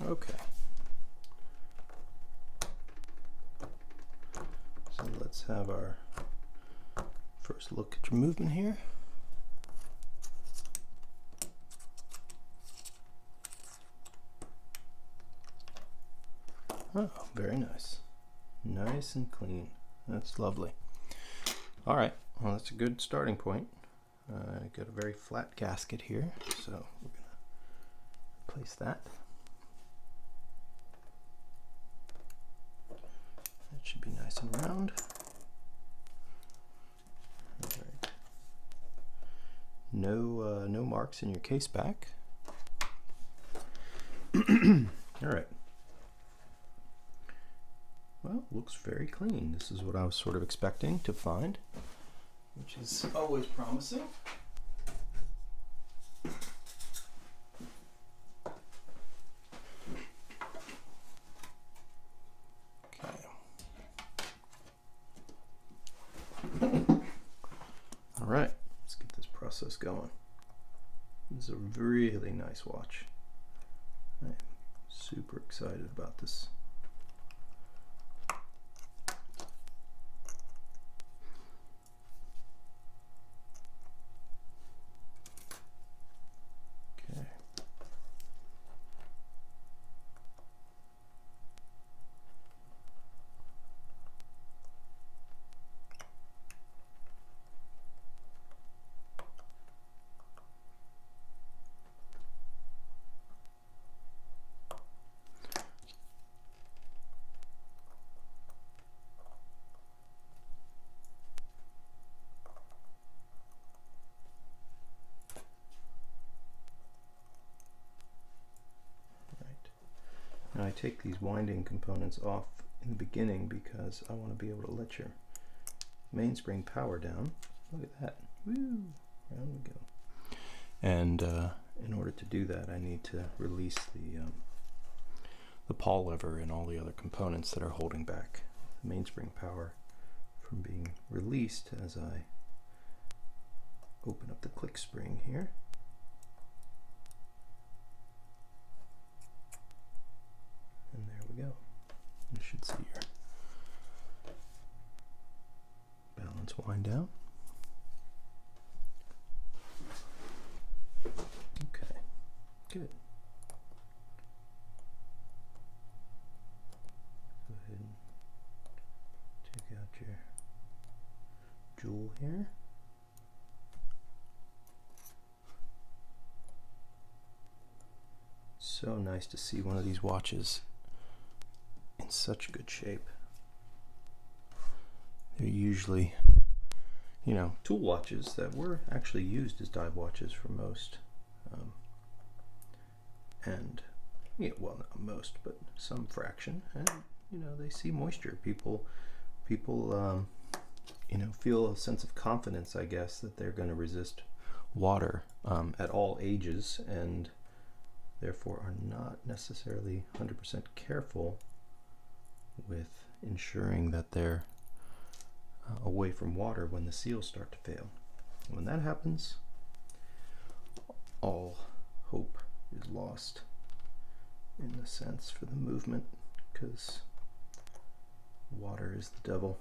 Okay. So let's have our first look at your movement here. Oh, very nice. Nice and clean. That's lovely. All right, well, that's a good starting point. I got a very flat gasket here, so we're going to place that. That should be nice and round. All right. No marks in your case back. All right. Well, looks very clean. This is what I was sort of expecting to find, which is always promising. Okay. All right, let's get this process going. This is a really nice watch. I'm super excited about this. Now I take these winding components off in the beginning because I want to be able to let your mainspring power down. Look at that. Woo! Round we go. And in order to do that, I need to release the pawl lever and all the other components that are holding back the mainspring power from being released as I open up the click spring here. And there we go. You should see your balance wind down. Okay, good. Go ahead and take out your jewel here. So nice to see one of these watches in such good shape. They're usually, you know, tool watches that were actually used as dive watches for most. And, yeah, well, not most, but some fraction. And, you know, they see moisture. People, you know, feel a sense of confidence, I guess, that they're going to resist water at all ages, and therefore are not necessarily 100% careful with ensuring that they're away from water when the seals start to fail. When that happens, all hope is lost in a sense for the movement, because water is the devil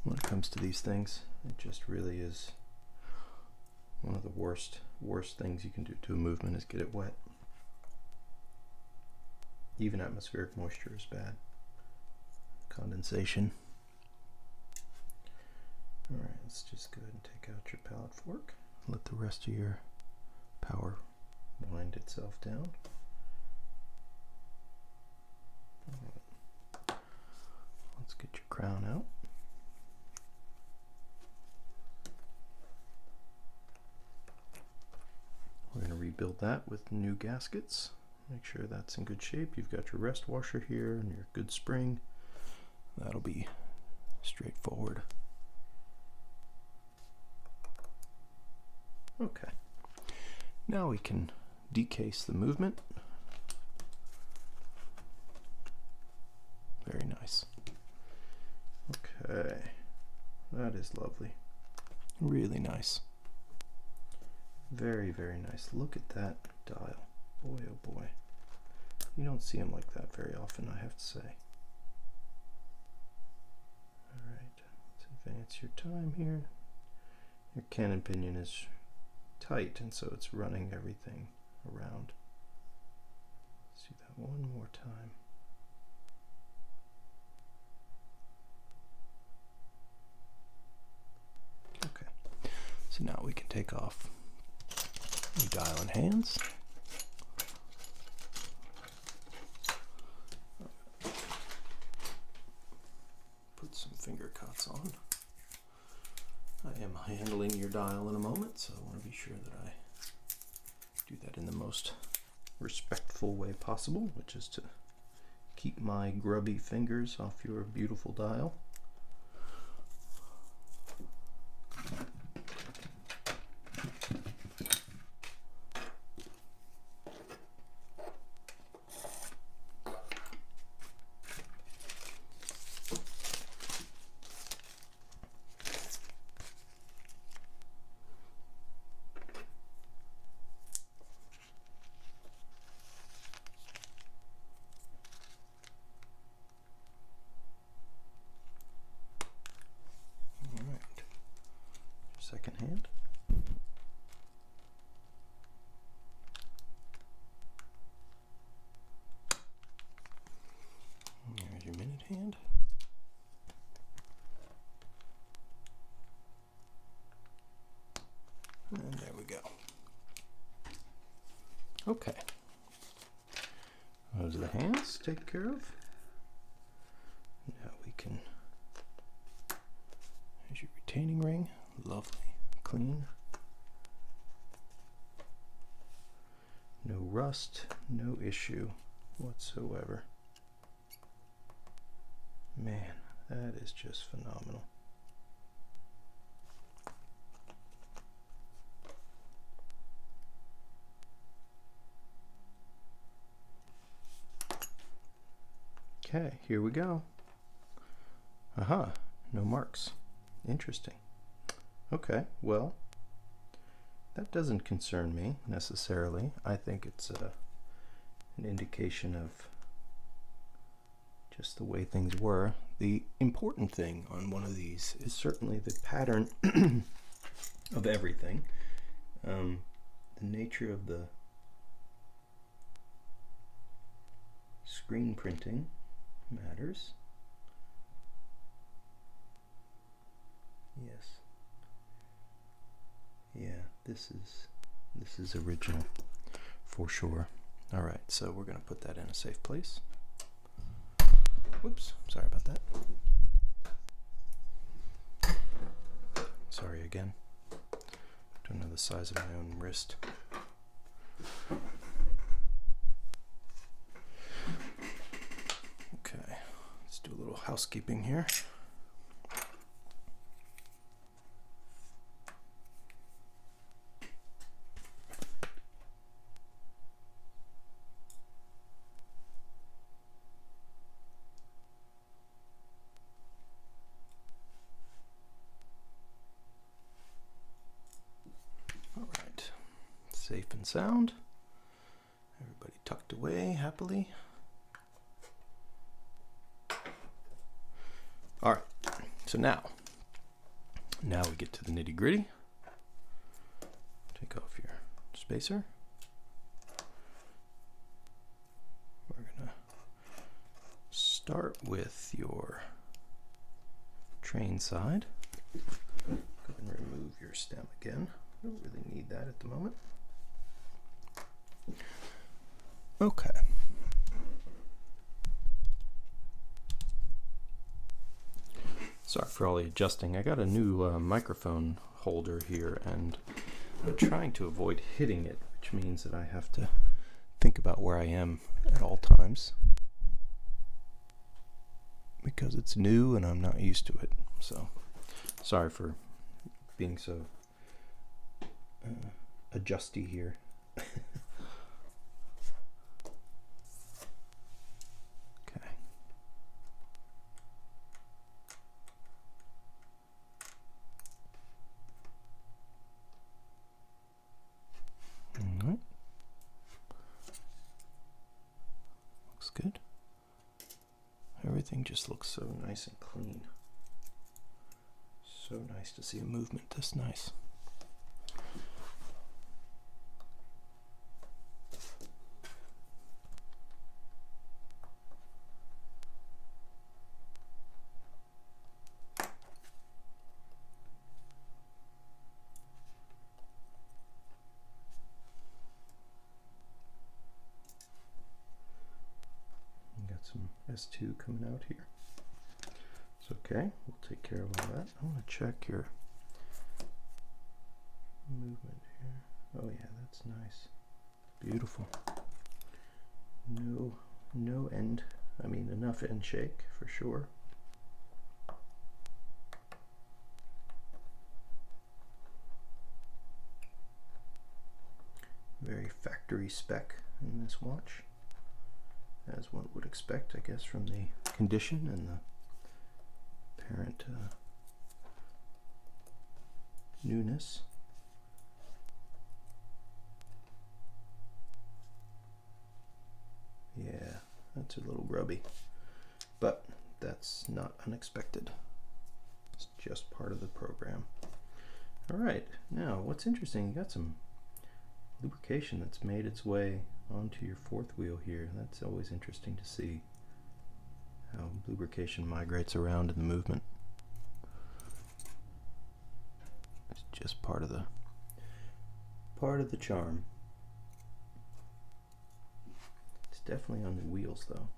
when it comes to these things. It just really is one of the worst things you can do to a movement is get it wet. Even atmospheric moisture is bad. Condensation. Alright, let's just go ahead and take out your pallet fork. Let the rest of your power wind itself down. Right. Let's get your crown out. We're going to rebuild that with new gaskets. Make sure that's in good shape. You've got your rest washer here and your good spring. That'll be straightforward. Okay. Now we can decase the movement. Very nice. Okay. That is lovely. Really nice. Very, very nice. Look at that dial. Boy, oh boy. You don't see them like that very often, I have to say. Alright, let's advance your time here. Your cannon pinion is tight, and so it's running everything around. Let's do that one more time. Okay, so now we can take off your dial and hands. Put some finger cuts on. I am handling your dial in a moment, so I want to be sure that I do that in the most respectful way possible, which is to keep my grubby fingers off your beautiful dial. Second hand. There's your minute hand. And there we go. Okay. Those are the hands taken care of. Now we can, there's your retaining ring. Lovely, clean. No rust, no issue whatsoever. Man, that is just phenomenal. Okay, here we go. Aha, no marks. Interesting. Okay, well, that doesn't concern me necessarily. I think it's an indication of just the way things were. The important thing on one of these is certainly the pattern of everything. The nature of the screen printing matters. Yes. Yeah, this is original for sure. All right, so we're going to put that in a safe place. Whoops, sorry about that. Sorry again. Don't know the size of my own wrist. Okay, let's do a little housekeeping here. Safe and sound. Everybody tucked away happily. All right, so now we get to the nitty gritty. Take off your spacer. We're gonna start with your train side. Go and remove your stem again. I don't really need that at the moment. Okay. Sorry for all the adjusting. I got a new microphone holder here, and I'm trying to avoid hitting it, which means that I have to think about where I am at all times because it's new and I'm not used to it. So, sorry for being so adjusty here. Everything just looks so nice and clean. So nice to see a movement this nice. Some S2 coming out here. It's okay, we'll take care of all that. I want to check your movement here. Oh yeah, that's nice. Beautiful. No end, I mean enough end shake for sure. Very factory spec in this watch, as one would expect, I guess, from the condition and the apparent newness. Yeah, that's a little grubby, but that's not unexpected. It's just part of the program. All right, now what's interesting, you got some lubrication that's made its way onto your fourth wheel here. That's always interesting to see how lubrication migrates around in the movement. It's just part of the charm. It's definitely on the wheels though,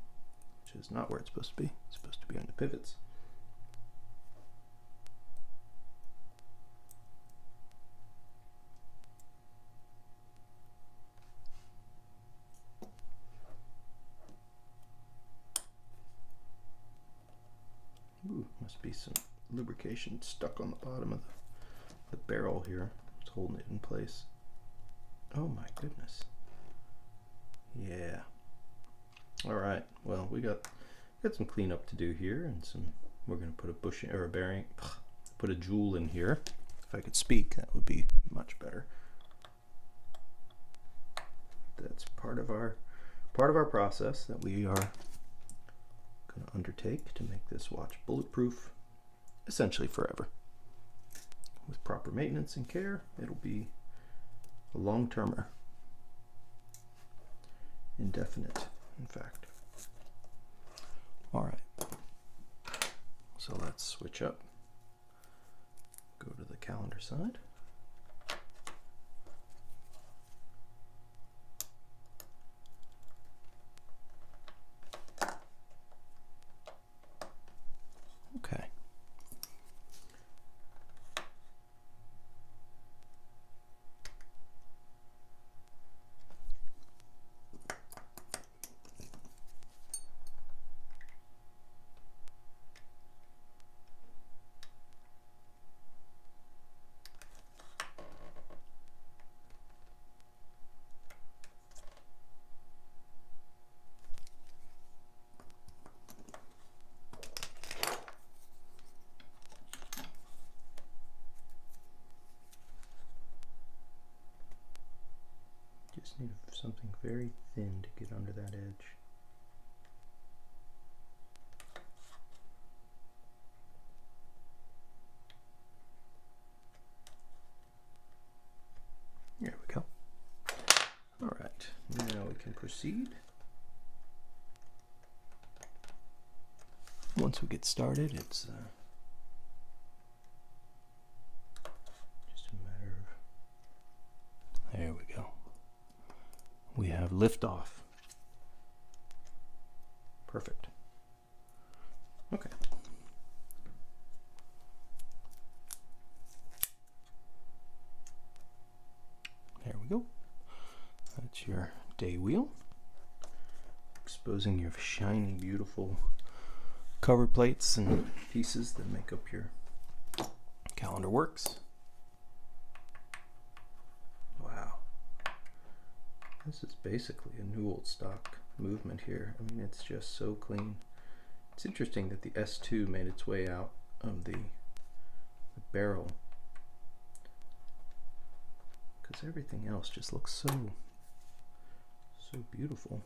which is not where it's supposed to be. It's supposed to be on the pivots. Ooh, must be some lubrication stuck on the bottom of the barrel here. It's holding it in place. Oh my goodness. Yeah. All right. Well, we got some cleanup to do here, and we're going to put a bushing or a bearing, put a jewel in here. If I could speak, that would be much better. That's part of our process that we are going to undertake to make this watch bulletproof, essentially forever. With proper maintenance and care, it'll be a long-termer. Indefinite, in fact. All right. So let's switch up. Go to the calendar side. Okay. Just need something very thin to get under that edge. There we go. All right, now we can proceed. Once we get started, it's just a matter of, there we go. We have liftoff. Perfect. Okay. There we go. That's your day wheel. Exposing your shiny, beautiful cover plates and pieces that make up your calendar works. Wow. This is basically a new old stock movement here. I mean, it's just so clean. It's interesting that the S2 made its way out of the barrel, because everything else just looks so beautiful.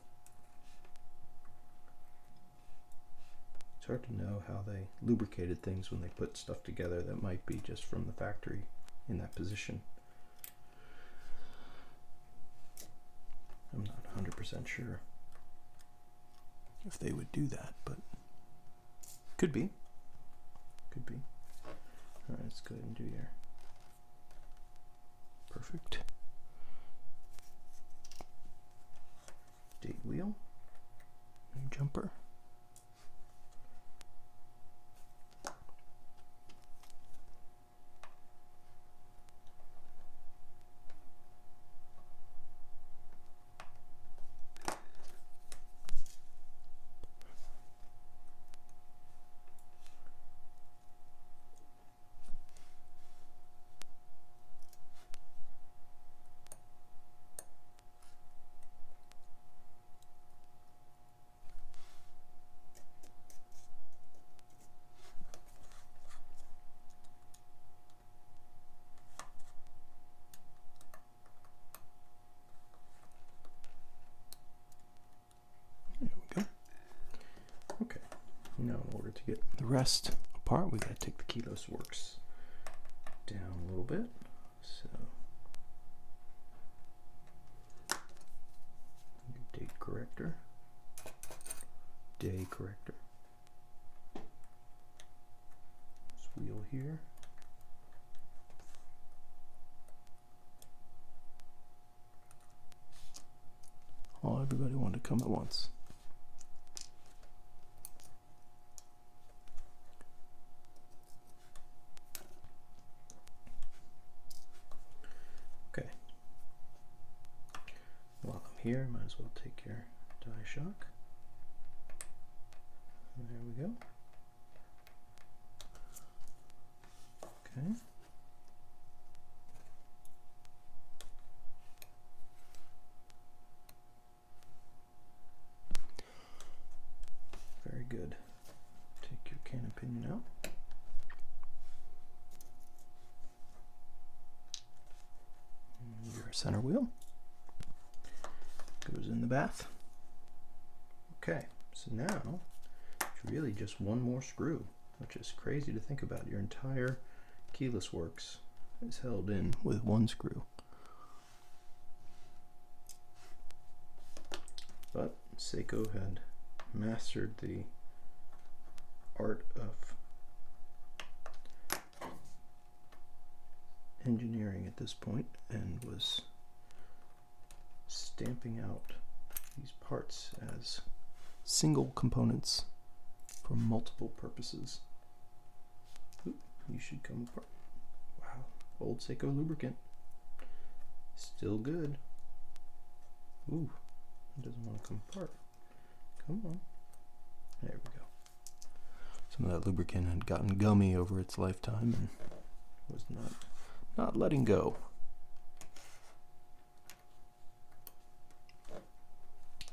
hard to know how they lubricated things when they put stuff together that might be just from the factory in that position. I'm not 100% sure if they would do that, but could be. Could be. Alright, let's go ahead and do your perfect date wheel, new jumper. Now in order to get the rest apart, we got to take the keyless works down a little bit. So date corrector, day corrector, this wheel here. Oh, everybody wanted to come at once. While I'm here, might as well take your die shock. There we go. Okay. Very good. Take your cannon pinion out. And your center wheel goes in the bath. Okay, so now it's really just one more screw, which is crazy to think about. Your entire keyless works is held in with one screw. But Seiko had mastered the art of engineering at this point and was stamping out these parts as single components for multiple purposes. Oop, you should come apart. Wow, old Seiko lubricant. Still good. Ooh, it doesn't want to come apart. Come on. There we go. Some of that lubricant had gotten gummy over its lifetime and was not letting go.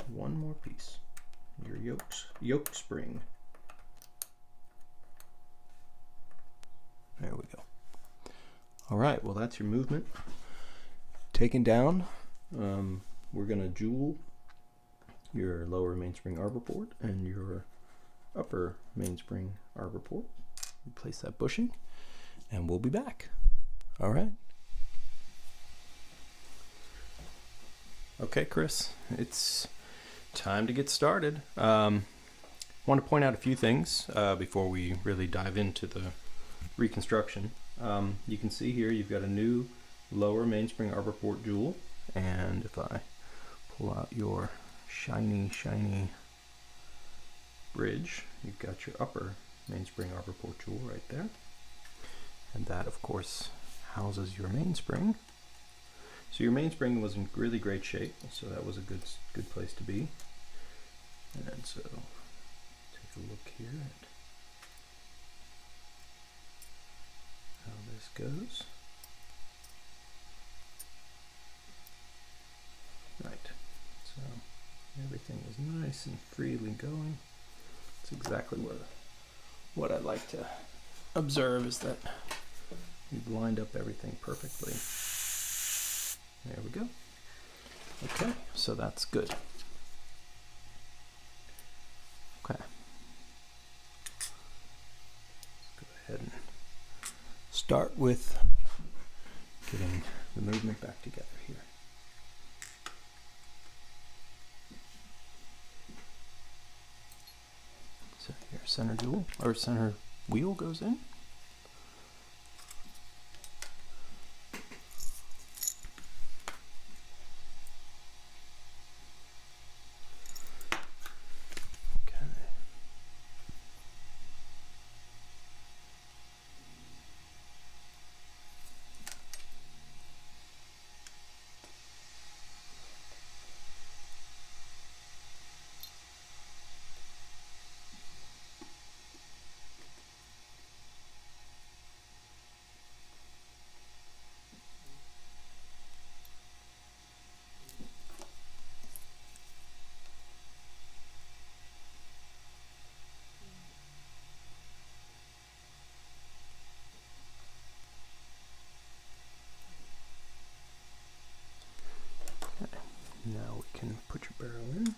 One more piece, your yoke spring. There we go. All right, well that's your movement taken down. We're gonna jewel your lower mainspring arbor port and your upper mainspring arbor port. Replace that bushing and we'll be back. All right. Okay, Chris, it's time to get started. I want to point out a few things before we really dive into the reconstruction. You can see here you've got a new lower mainspring arbor port jewel, and if I pull out your shiny bridge, you've got your upper mainspring arbor port jewel right there, and that of course houses your mainspring. So your mainspring was in really great shape, so that was a good place to be. And so take a look here at how this goes. Right, so everything was nice and freely going. It's exactly what I'd like to observe, is that we've lined up everything perfectly. There we go. Okay, so that's good. Okay. ahead and start with getting the movement back together here. So your center jewel or center wheel goes in. Now we can put your barrel in.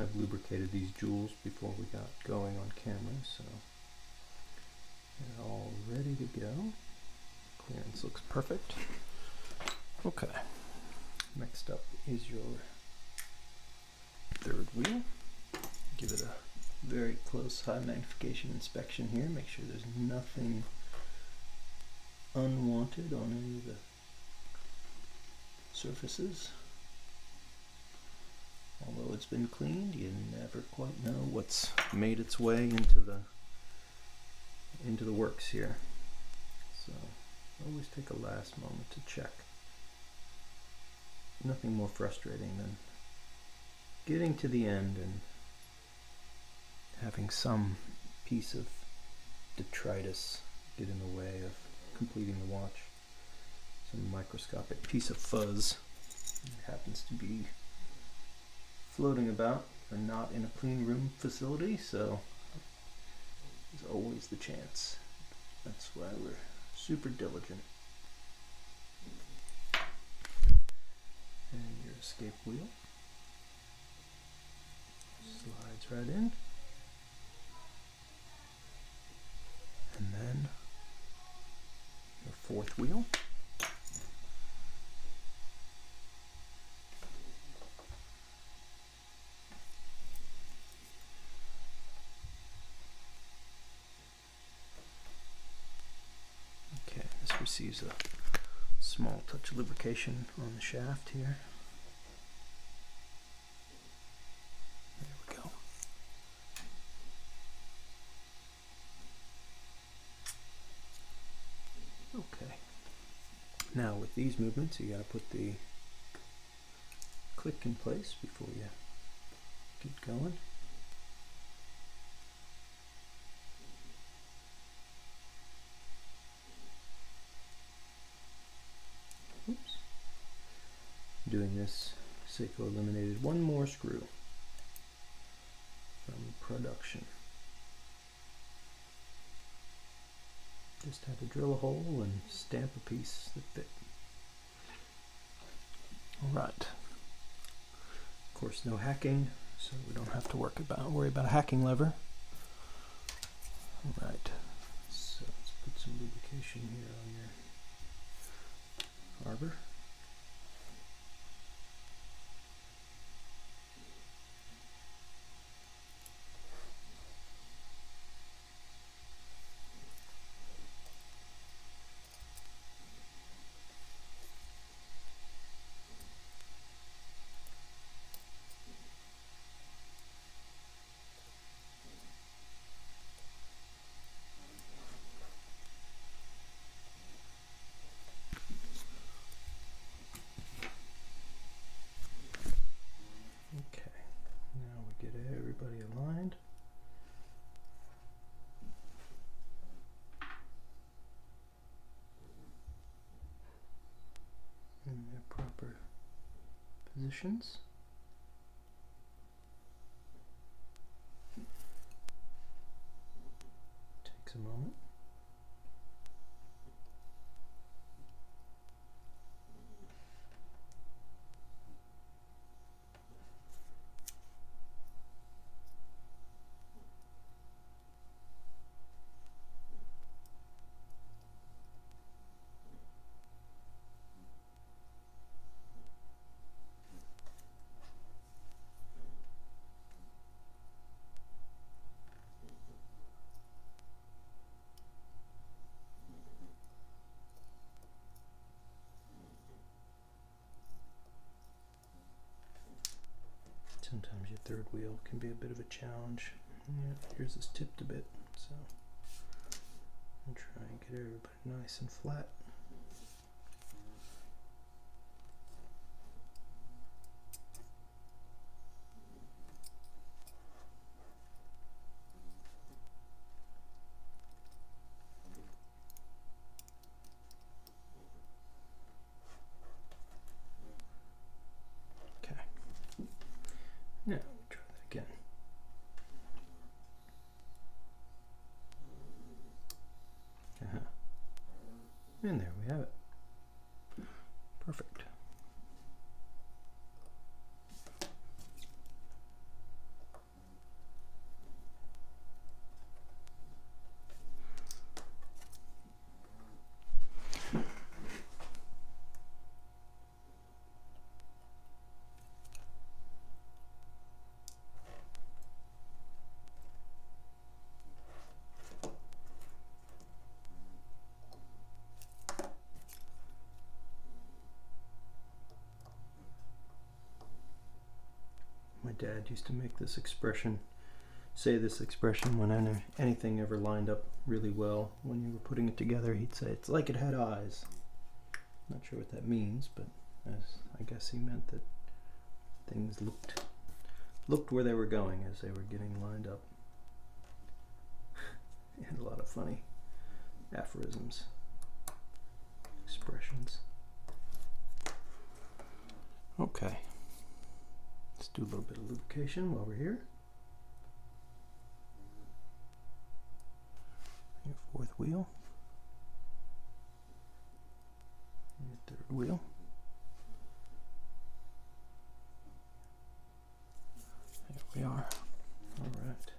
I've lubricated these jewels before we got going on camera, so they're all ready to go. Clearance looks perfect. Okay, next up is your third wheel. Give it a very close high magnification inspection here. Make sure there's nothing unwanted on any of the surfaces. Although it's been cleaned, you never quite know what's made its way into the works here. So always take a last moment to check. Nothing more frustrating than getting to the end and having some piece of detritus get in the way of completing the watch. Some microscopic piece of fuzz. It happens to be floating about or not in a clean room facility, so there's always the chance. That's why we're super diligent. And your escape wheel slides right in. And then your fourth wheel. This receives a small touch of lubrication on the shaft here. There we go. Okay. Now with these movements, you got to put the click in place before you get going. Oops. Doing this, Seiko eliminated one more screw from production. Just had to drill a hole and stamp a piece that fit. Alright. Of course, no hacking, so we don't have to worry about a hacking lever. Alright. So let's put some lubrication here on your arbor. Get everybody aligned. In their proper positions. Takes a moment. third wheel can be a bit of a challenge. Yeah, here's is tipped a bit, so I'll try and get everybody nice and flat. Now, try that again. And there we have it. Perfect. My dad used to make this expression, say this expression when anything ever lined up really well. When you were putting it together, he'd say, "It's like it had eyes." Not sure what that means, but I guess he meant that things looked where they were going as they were getting lined up. He had a lot of funny aphorisms, expressions. Okay. Let's do a little bit of lubrication while we're here. Your fourth wheel. Your third wheel. There we are. All right.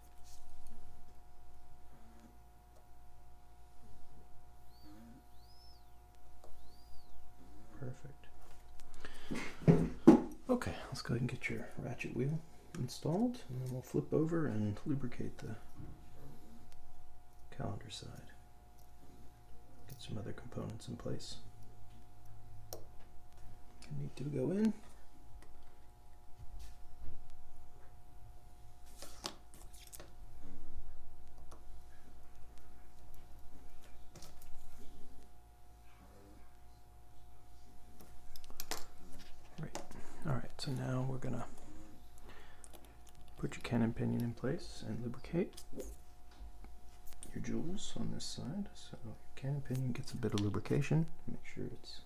Perfect. Okay, let's go ahead and get your ratchet wheel installed, and then we'll flip over and lubricate the calendar side. Get some other components in place. You need to go in. So now we're gonna put your cannon pinion in place and lubricate your jewels on this side. So your cannon pinion gets a bit of lubrication. Make sure it's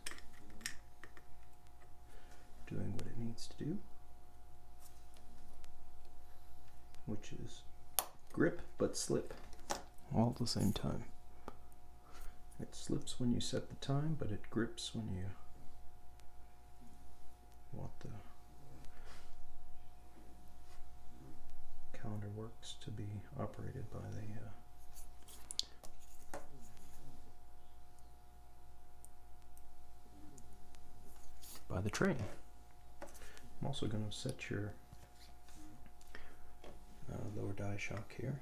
doing what it needs to do, which is grip but slip all at the same time. It slips when you set the time, but it grips when you want the calendar works to be operated by the train. I'm also going to set your lower die shock here,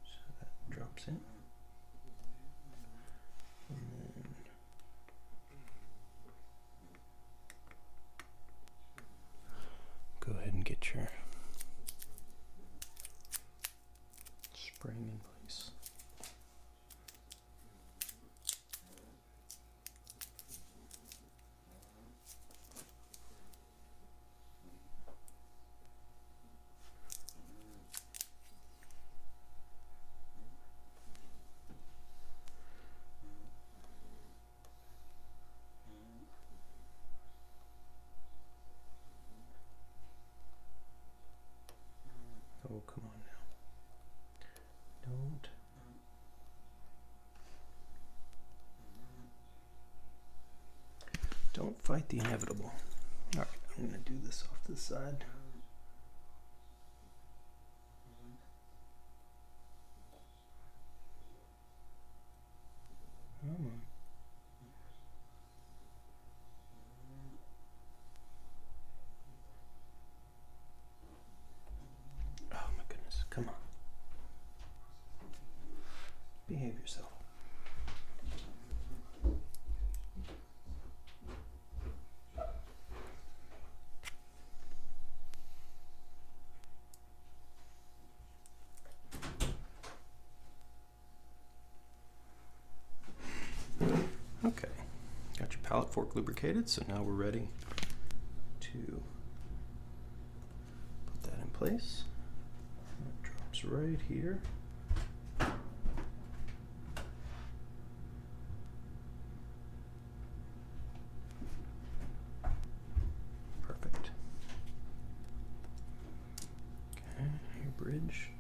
so that drops in, and then go ahead and get your spring in place. Oh, come on now. Don't fight the inevitable. All right, I'm going to do this off this side. Come on. Oh my goodness, come on. Behave yourself. pallet fork lubricated, so now we're ready to put that in place. It drops right here. Perfect. Okay, your bridge.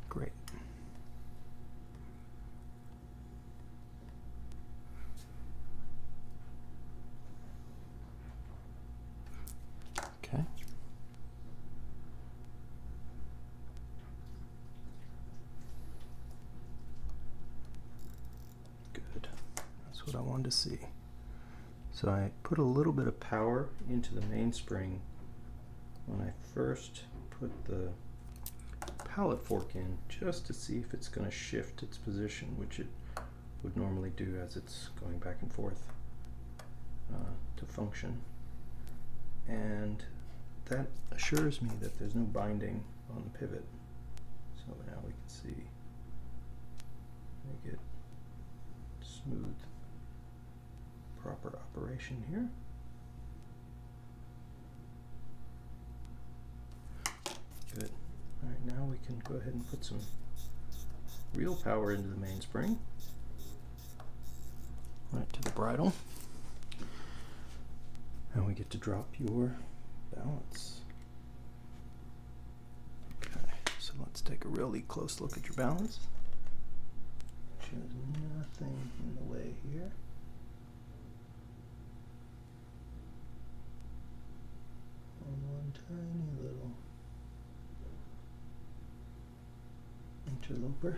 Great. Okay. Good. That's what I wanted to see. So I put a little bit of power into the mainspring when I first put the pallet fork in, just to see if it's going to shift its position, which it would normally do as it's going back and forth to function. And that assures me that there's no binding on the pivot. So now we can see, make it smooth, proper operation here. Good. All right, now we can go ahead and put some real power into the mainspring, right to the bridle, and we get to drop your balance. Okay, so let's take a really close look at your balance. There's nothing in the way here. One tiny little interloper.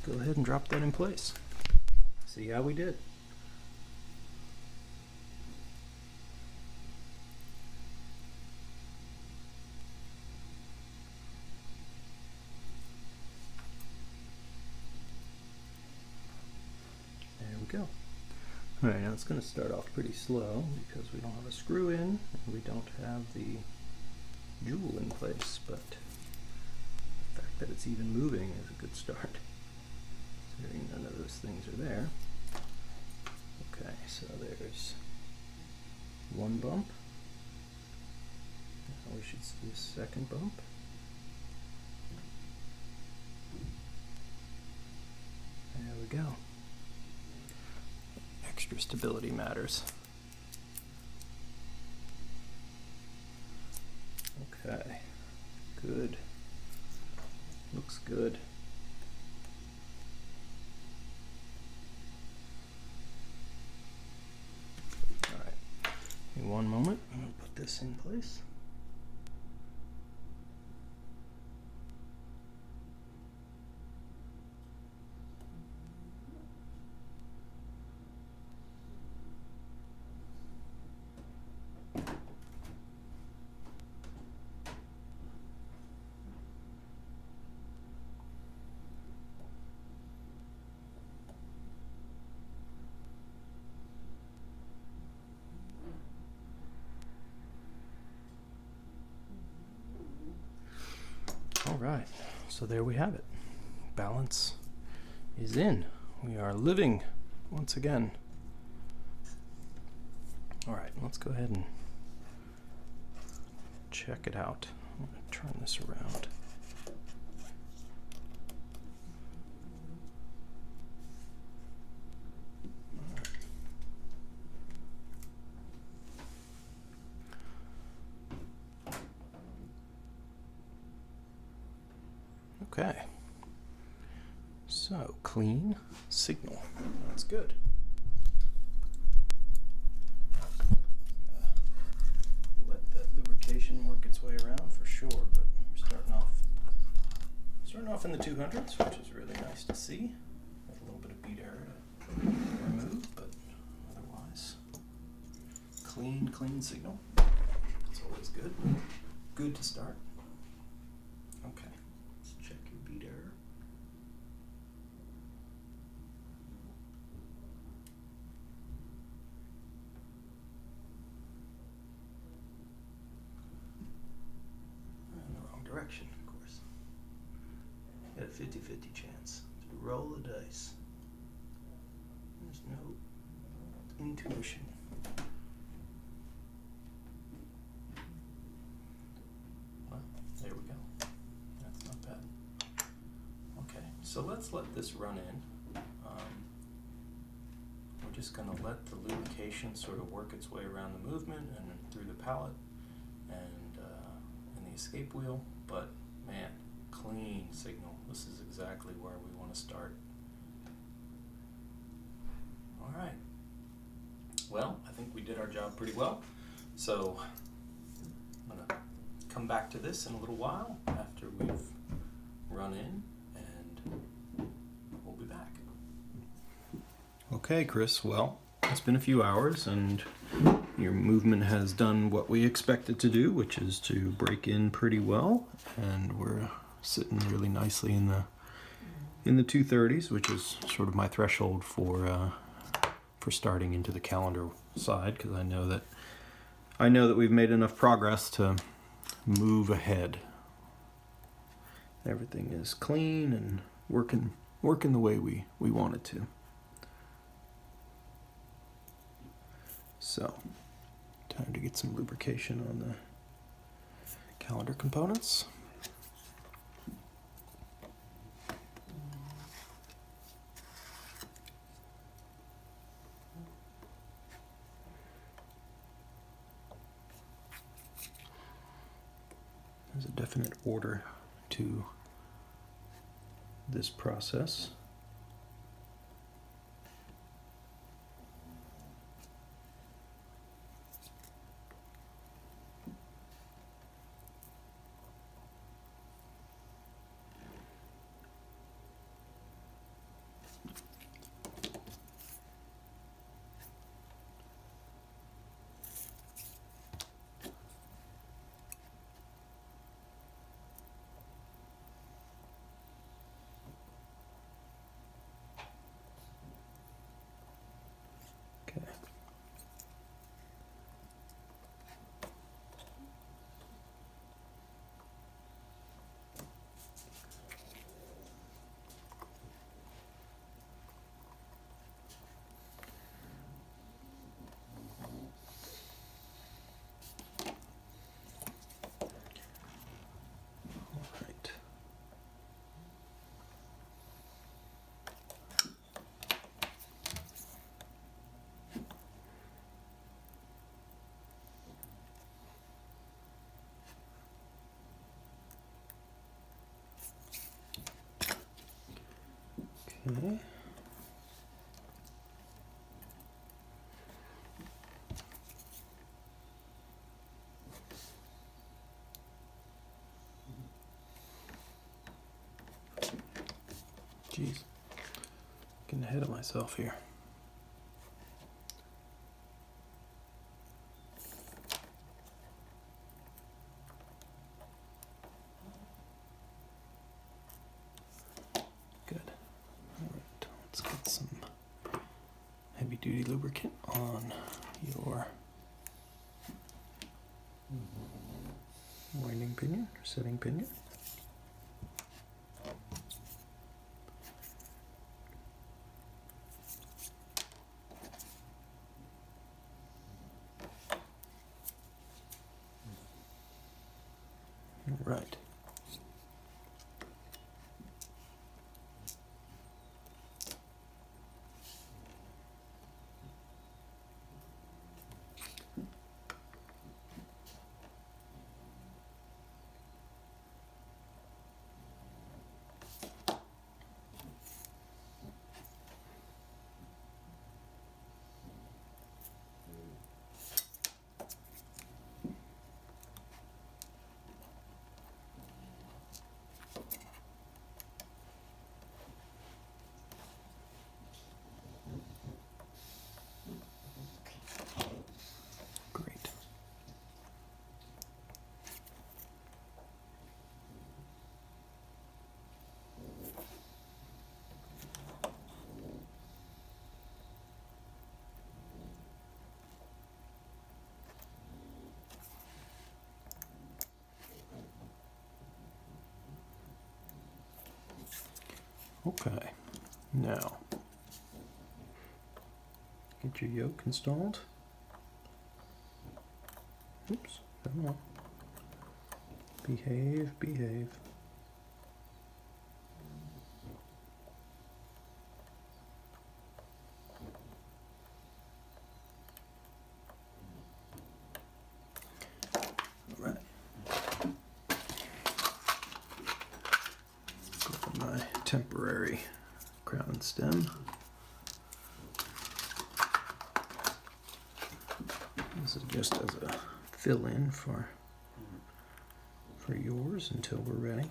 Go ahead and drop that in place. See how we did. There we go. Alright, now it's going to start off pretty slow because we don't have a screw in and we don't have the jewel in place, but the fact that it's even moving is a good start. None of those things are there. Okay, so there's one bump. Now we should see a second bump. There we go. Extra stability matters. Okay, good. Looks good. In one moment, I'm going to put this in place. Alright, so there we have it. Balance is in. We are living once again. Alright, let's go ahead and check it out. I'm going to turn this around. Okay. So, clean signal. That's good. Let that lubrication work its way around for sure, but we're starting off in the 200s, which is really nice to see. With a little bit of bead error to remove, but otherwise, clean signal. It's always good. Good to start. Okay, let's check your bead error. In the wrong direction, of course. Got a 50-50 chance to roll the dice. There's no intuition. Well, there we go. That's not bad. Okay, so let's let this run in. We're just going to let the lubrication sort of work its way around the movement and then through the pallet and the escape wheel. But man, clean signal. This is exactly where we want to start. All right. Well, I think we did our job pretty well. So I'm going to come back to this in a little while after we've run in, and we'll be back. Okay, Chris. Well, it's been a few hours, and your movement has done what we expect it to do, which is to break in pretty well, and we're sitting really nicely in the 230s, which is sort of my threshold for starting into the calendar side, because I know that we've made enough progress to move ahead. Everything is clean and working the way we want it to. So, time to get some lubrication on the calendar components. There's a definite order to this process. Okay. All right. Okay. Jeez, getting ahead of myself here. Good. All right, let's get some heavy-duty lubricant on your winding pinion or setting pinion. Right. Okay, now get your yoke installed. Oops, come on. Behave, behave. All right. Go for my temporary crown and stem. This is just as a fill-in for yours until we're ready.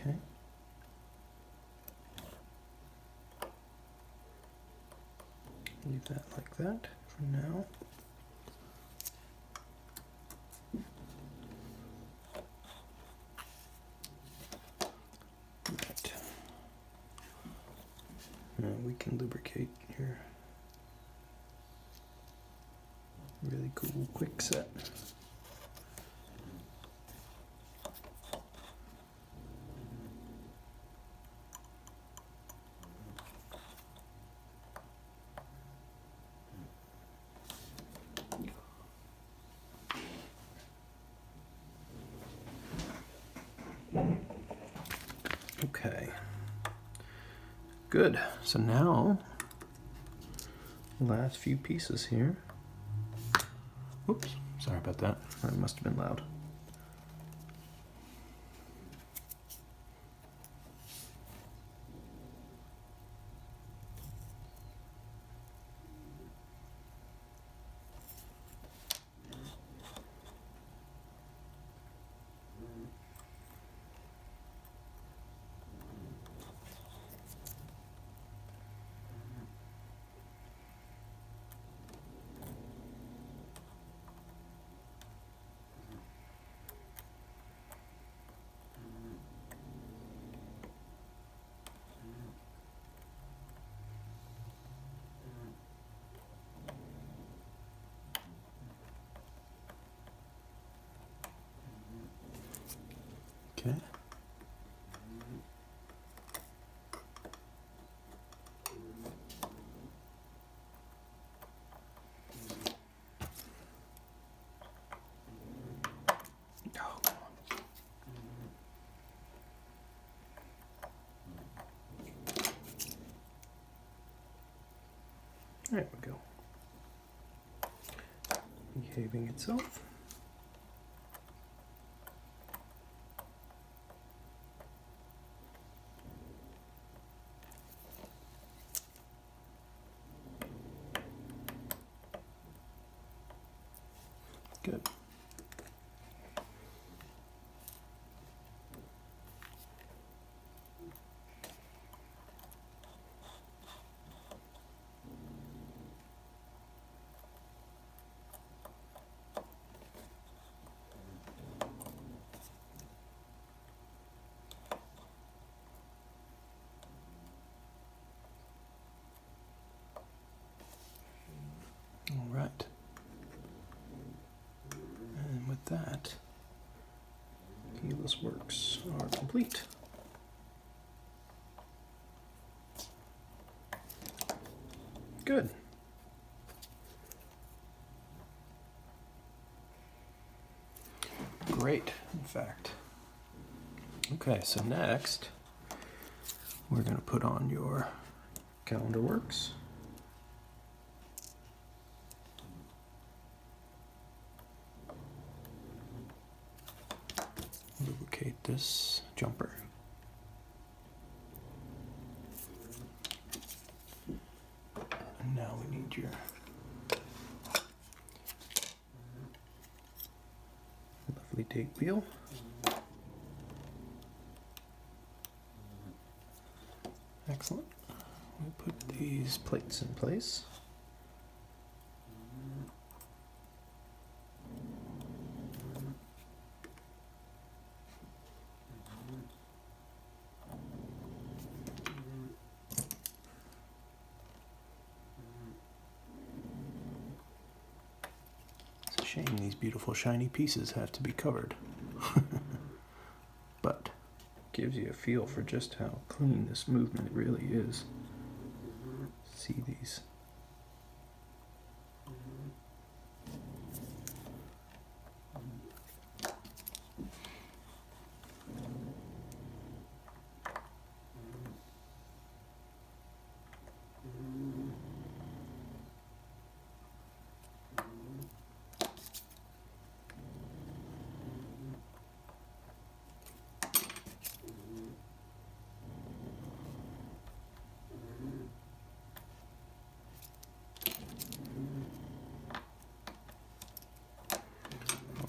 Okay. Leave that like that for now. Right. Now we can lubricate your really cool quick set. Okay, good. So now, last few pieces here. Oops, sorry about that. That must have been loud. Okay. There we go. Behaving itself. Good. that, keyless works are complete. Good. Great, in fact. Okay, so next we're going to put on your calendar works. Lubricate this jumper. And now we need your lovely date wheel. Excellent. We'll put these plates in place. It's a shame these beautiful shiny pieces have to be covered. But gives you a feel for just how clean this movement really is. See these.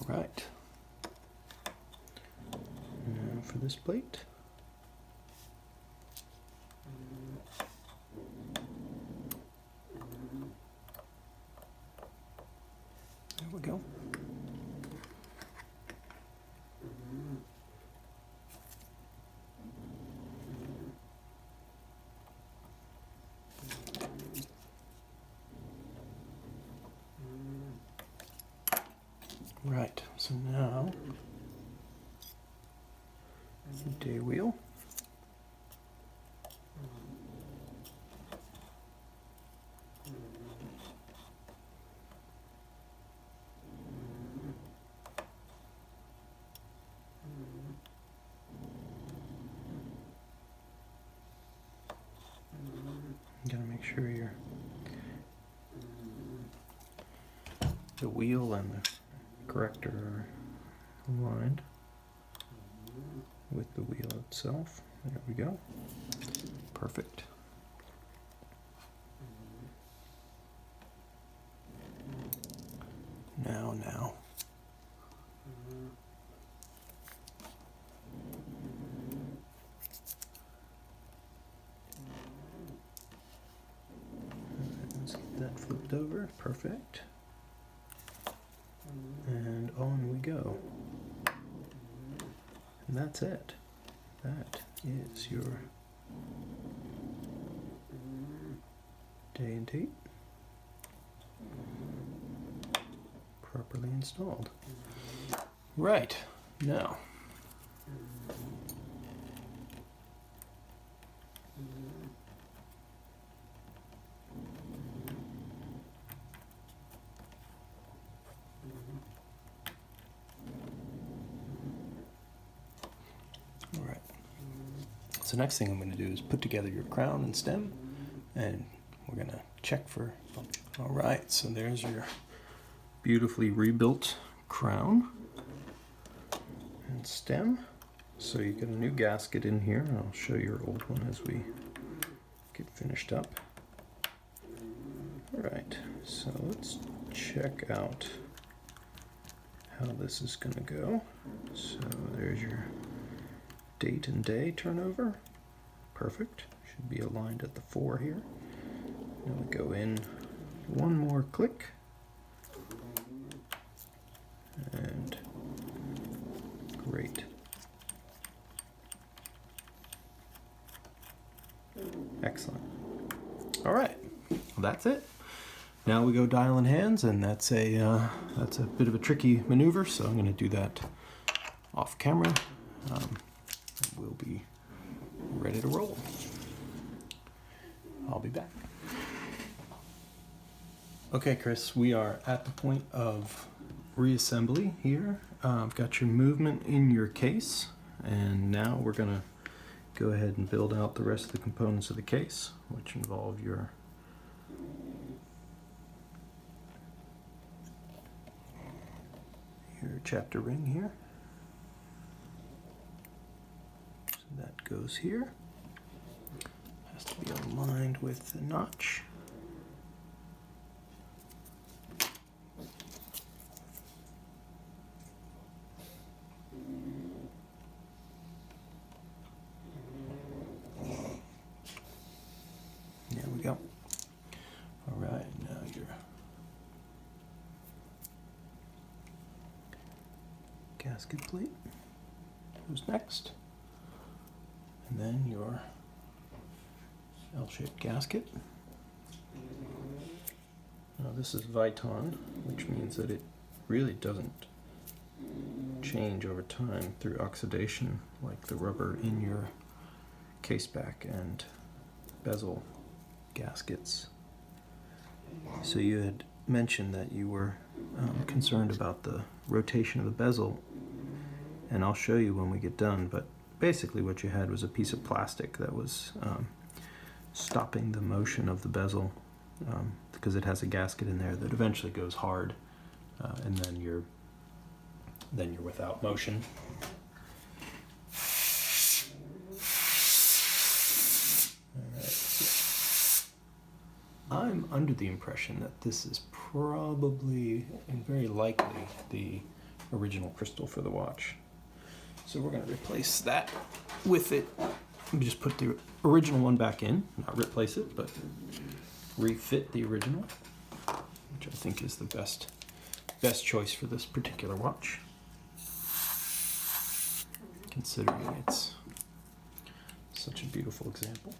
Right. Now for this plate. There we go. Right, so now day wheel. You gotta make sure the wheel and the corrector are aligned with the wheel itself. There we go. Perfect. Now. Let's get that flipped over. Perfect. And on we go. And that's it. That is your day and date properly installed. Right, now so next thing I'm going to do is put together your crown and stem, and we're going to check for, all right, so there's your beautifully rebuilt crown and stem. So you get a new gasket in here, and I'll show your old one as we get finished up. All right, so let's check out how this is going to go. So there's your date and day turnover. Perfect. Should be aligned at the 4 here. Now we go in one more click. And great. Excellent. All right. Well, that's it. Now we go dialing hands, and that's a bit of a tricky maneuver, so I'm going to do that off camera. We'll be ready to roll. I'll be back. Okay, Chris, we are at the point of reassembly here. I've got your movement in your case, and now we're going to go ahead and build out the rest of the components of the case, which involve your chapter ring here. So that goes here. Has to be aligned with the notch. There we go. All right, now your gasket plate goes next, and then your L-shaped gasket. Now this is Viton, which means that it really doesn't change over time through oxidation like the rubber in your case back and bezel gaskets. So you had mentioned that you were concerned about the rotation of the bezel, and I'll show you when we get done, but basically what you had was a piece of plastic that was stopping the motion of the bezel because it has a gasket in there that eventually goes hard, and then you're without motion. I'm under the impression that this is probably and very likely the original crystal for the watch. So we're going to replace that with it. Let me just put the original one back in, not replace it, but refit the original, which I think is the best choice for this particular watch, considering it's such a beautiful example,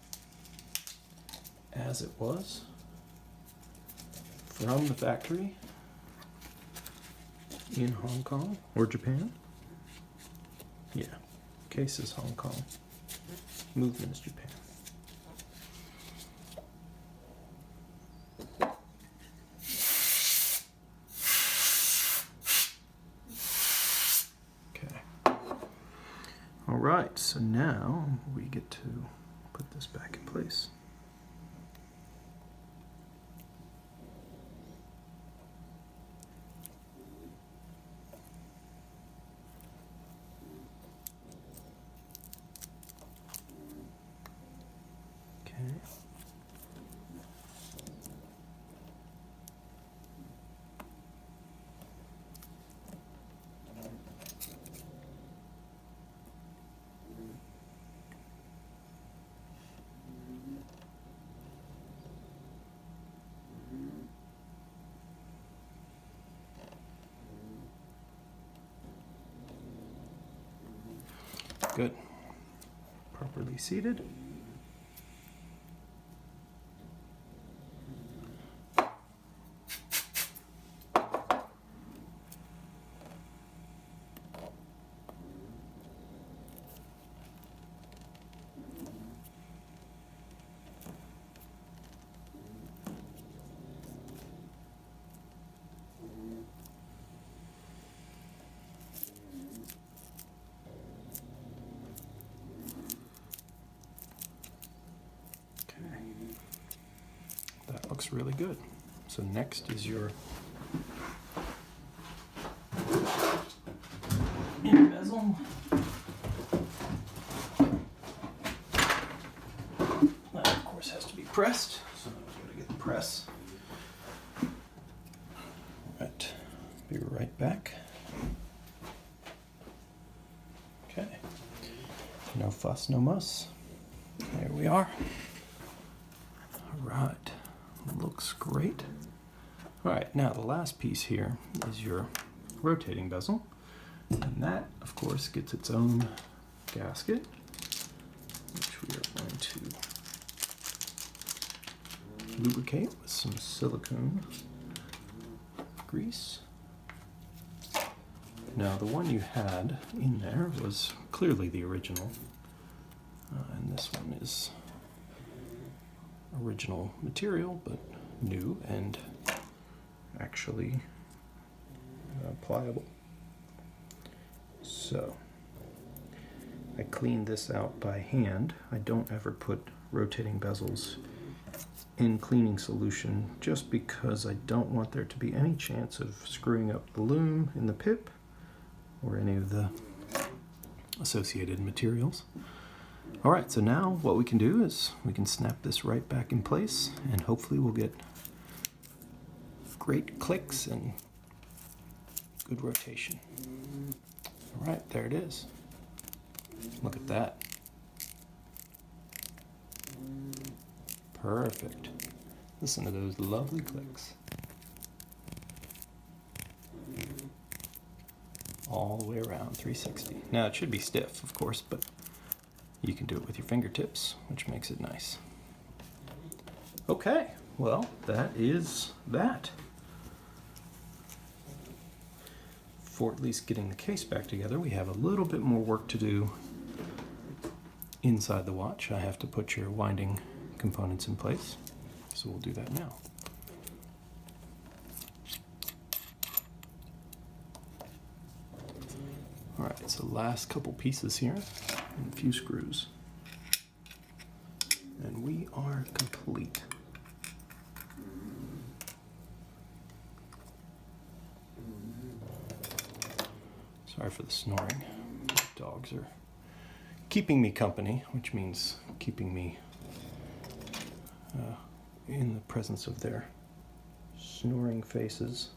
as it was from the factory in Hong Kong or Japan. Yeah, case is Hong Kong, movement is Japan. Okay. All right, so now we get to put this back in place. Good. Properly seated. Looks really good. So next is your inner bezel. That of course has to be pressed, so I'm going to get the press. Right, be right back. Okay, no fuss, no muss. There we are. All right. Looks great. All right, now the last piece here is your rotating bezel, and that, of course, gets its own gasket, which we are going to lubricate with some silicone grease. Now the one you had in there was clearly the original, and this one is original material but new and actually pliable. So I cleaned this out by hand. I don't ever put rotating bezels in cleaning solution just because I don't want there to be any chance of screwing up the loom in the pip or any of the associated materials. All right, so now what we can do is we can snap this right back in place and hopefully we'll get great clicks and good rotation. All right, there it is. Look at that. Perfect. Listen to those lovely clicks. All the way around, 360. Now it should be stiff, of course, but you can do it with your fingertips, which makes it nice. Okay, well, that is that. For at least getting the case back together, we have a little bit more work to do inside the watch. I have to put your winding components in place, so we'll do that now. All right, so last couple pieces here and a few screws, and we are complete. Sorry for the snoring. Dogs are keeping me company, which means keeping me in the presence of their snoring faces.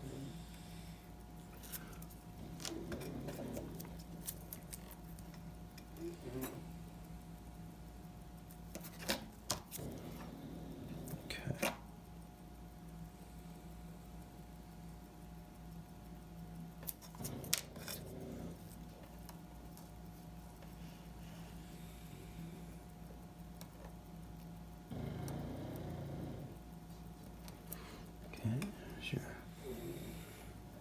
Okay. Here's your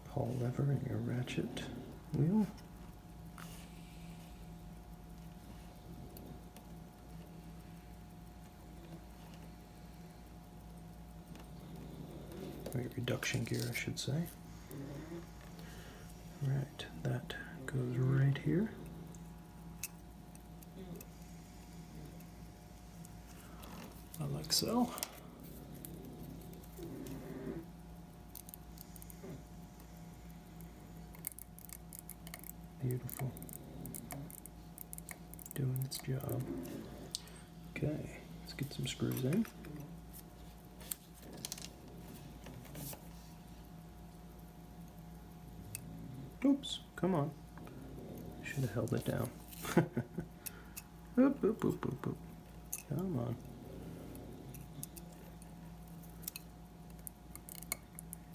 pawl lever and your ratchet wheel. Or your reduction gear, I should say. Right, that goes right here. Like so. Beautiful. Doing its job. Okay, let's get some screws in. Oops, come on. Should have held it down. Oop, oop, oop, oop, oop. Come on.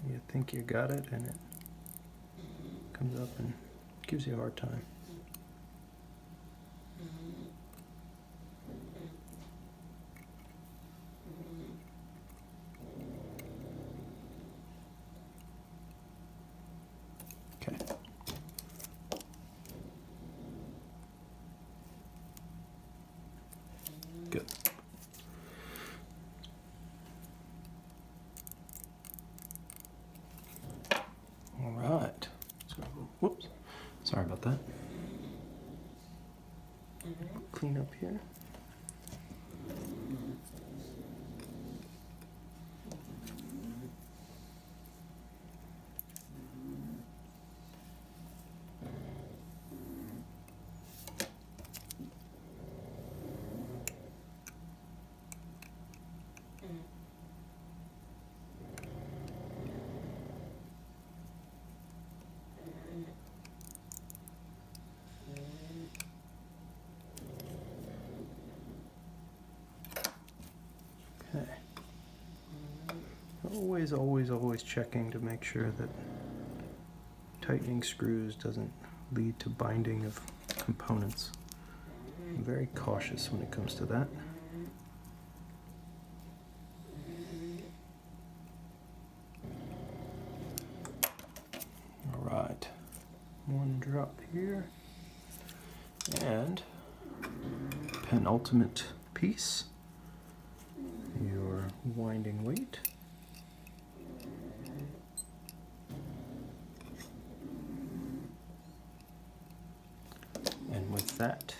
You think you got it, and it comes up and gives you a hard time. Okay. Good. All right. So, whoops. Sorry about that. Clean up here. Okay. Always checking to make sure that tightening screws doesn't lead to binding of components. I'm very cautious when it comes to that. one drop here, and penultimate piece, your winding weight. And with that,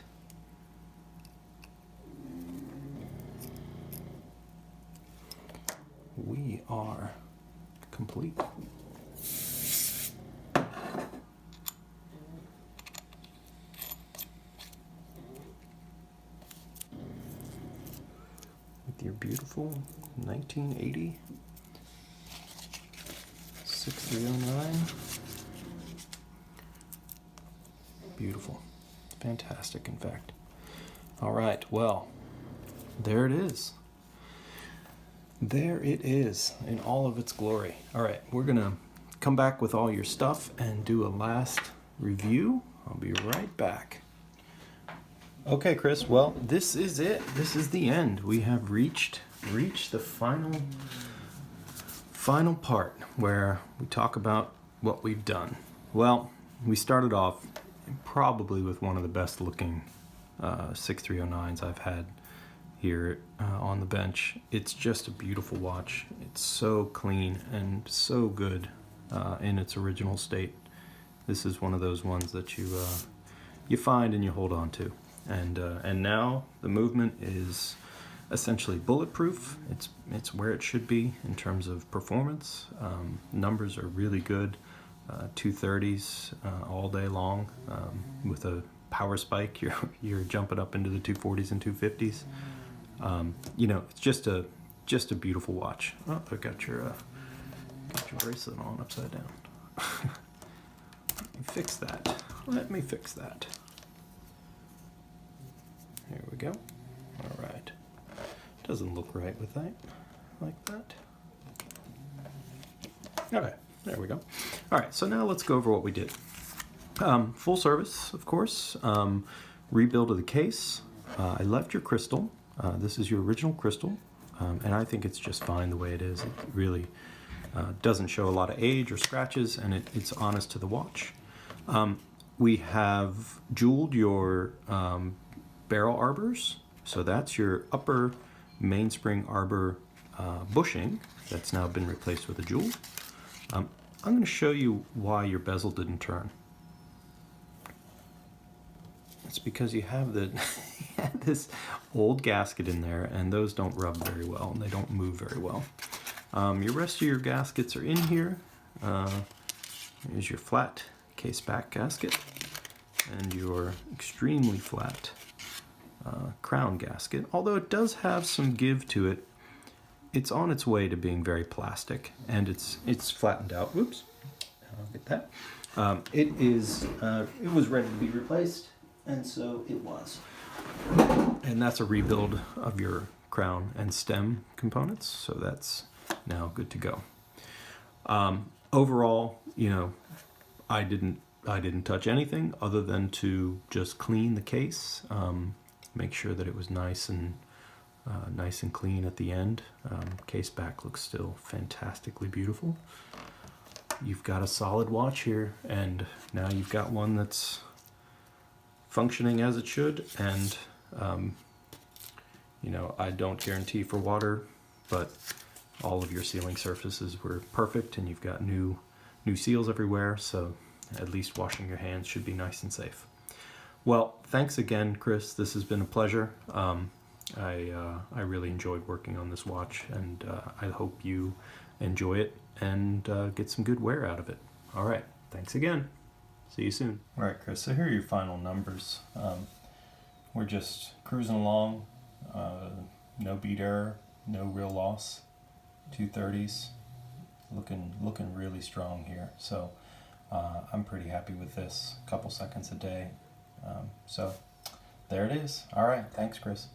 we are complete. With your beautiful 1980 6309. Beautiful. Fantastic, in fact. All right, well, there it is. There it is in all of its glory. All right, we're gonna come back with all your stuff and do a last review. I'll be right back. Okay, Chris, well, this is it. This is the end. We have reached the final part where we talk about what we've done. Well, we started off probably with one of the best looking 6309s I've had here on the bench. It's just a beautiful watch. It's so clean and so good in its original state. This is one of those ones that you find and you hold on to. And now the movement is essentially bulletproof. It's where it should be in terms of performance. Numbers are really good. 230s all day long with a power spike. You're jumping up into the 240s and 250s. You know, it's just a beautiful watch. Oh, I got your bracelet on upside down. Let me fix that. Let me fix that. Here we go. All right. Doesn't look right with that, like that. Okay, there we go. All right, so now let's go over what we did. Full service, of course. Rebuild of the case. I left your crystal. This is your original crystal, and I think it's just fine the way it is. It really doesn't show a lot of age or scratches, and it's honest to the watch. We have jeweled your barrel arbors, so that's your upper mainspring arbor bushing that's now been replaced with a jewel. I'm going to show you why your bezel didn't turn. It's because you have this old gasket in there, and those don't rub very well, and they don't move very well. Your rest of your gaskets are in here. Here's your flat case back gasket, and your extremely flat crown gasket. Although it does have some give to it, it's on its way to being very plastic, and it's flattened out. Whoops, I'll get that. It was ready to be replaced, and so it was. And that's a rebuild of your crown and stem components, so that's now good to go. Overall, you know, I didn't touch anything other than to just clean the case, make sure that it was nice and clean at the end. Case back looks still fantastically beautiful. You've got a solid watch here, and now you've got one that's functioning as it should. And you know, I don't guarantee for water, but all of your sealing surfaces were perfect, and you've got new seals everywhere, so at least washing your hands should be nice and safe. Well, thanks again, Chris. This has been a pleasure. I really enjoyed working on this watch, and I hope you enjoy it and get some good wear out of it. All right, thanks again. See you soon. All right, Chris, so here are your final numbers. We're just cruising along, no beat error, no real loss, 230s, looking really strong here. So I'm pretty happy with this, a couple seconds a day. So there it is. All right, thanks, Chris.